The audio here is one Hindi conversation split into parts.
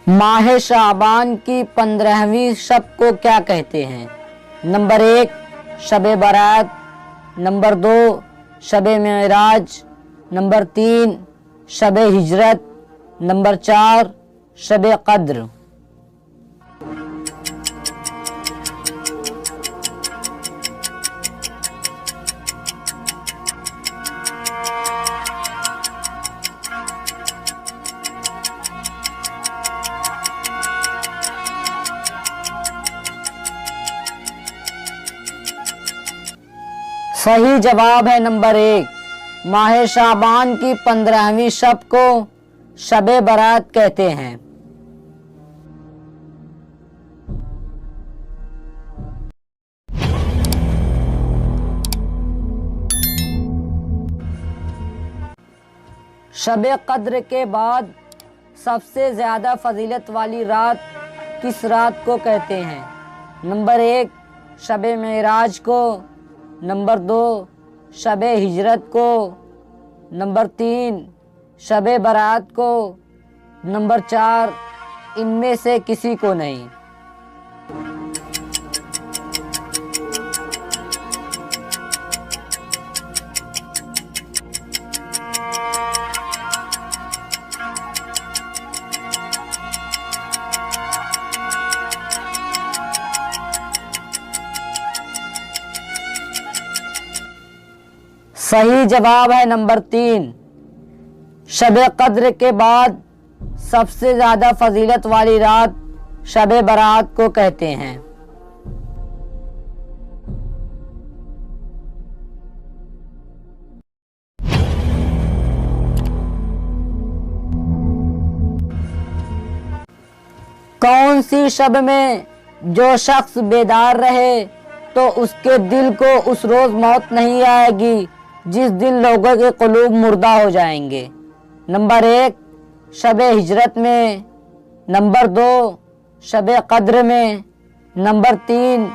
माह शाबान की 15वीं शब को क्या कहते हैं? नंबर 1 शब बारात, नंबर 2 शब मेराज, नंबर 3 शब हिजरत, नंबर 4 शब कद्र। सही जवाब है नंबर 1। माह शाबान की 15वीं शब को शब बारात कहते हैं। शब कद्र के बाद सबसे ज्यादा फजीलत वाली रात किस रात को कहते हैं? नंबर 1 शब मेराज को, नंबर 2 शब हिजरत को, नंबर 3 शब बारात को, नंबर 4 इनमें से किसी को नहीं। सही जवाब है नंबर 3। शब कद्र के बाद सबसे ज्यादा फजीलत वाली रात शब बारात को कहते हैं। कौन सी शब में जो शख्स बेदार रहे तो उसके दिल को उस रोज मौत नहीं आएगी जिस दिन लोगों के क़ुलूब मुर्दा हो जाएंगे? नंबर 1 शब हिजरत में, नंबर 2 शब कद्र में, नंबर 3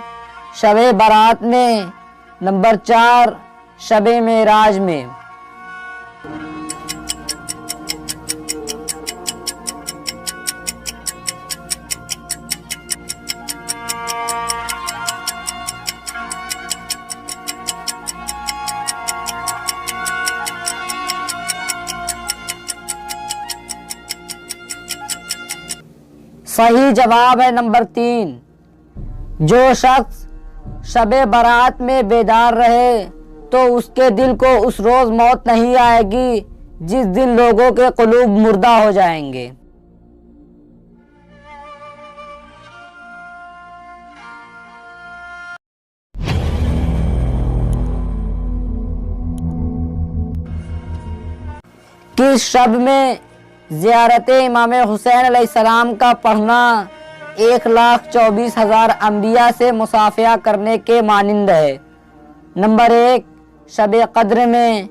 शब बारात में, नंबर 4 शब मेराज में। सही जवाब है नंबर 3। जो शख्स शब बारात में बेदार रहे तो उसके दिल को उस रोज मौत नहीं आएगी जिस दिन लोगों के क़ुलूब मुर्दा हो जाएंगे। किस शब में ज़ियारत इमाम हुसैन अलैहिस्सलाम का पढ़ना 1,24,000 अंबिया से मुसाफिया करने के मानिंद है? नंबर 1 शब कद्र में,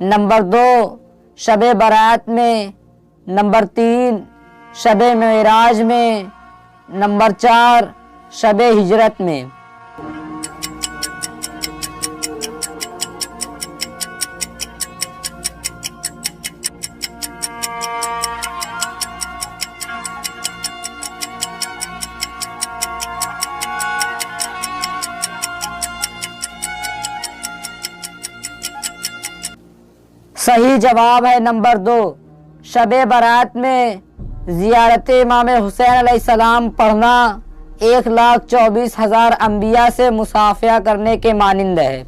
नंबर 2 शब बारात में, नंबर 3 शब मेराज में, नंबर 4 शब हिजरत में। सही जवाब है नंबर 2। शब बारात में ज़ियारत इमाम हुसैन अलैहिस्सलाम पढ़ना 1,24,000 अंबिया से मुसाफिया करने के मानिंद है।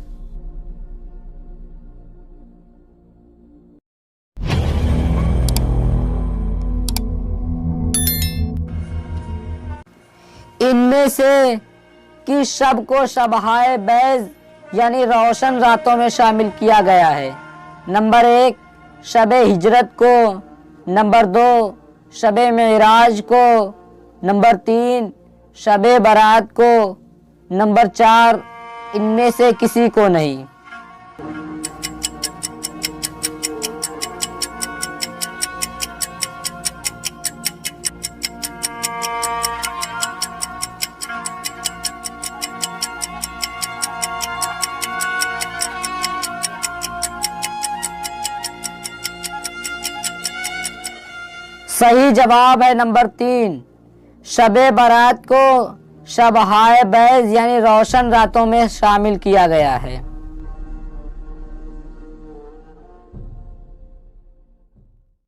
इनमें से किस शब को शबहाए बैज़ यानी रोशन रातों में शामिल किया गया है? नंबर 1 शब हिजरत को, नंबर 2 शब मेराज को, नंबर 3 शब बारात को, नंबर 4 इनमें से किसी को नहीं। सही जवाब है नंबर 3। शबे बारात को शब हाय बैज यानी रोशन रातों में शामिल किया गया है।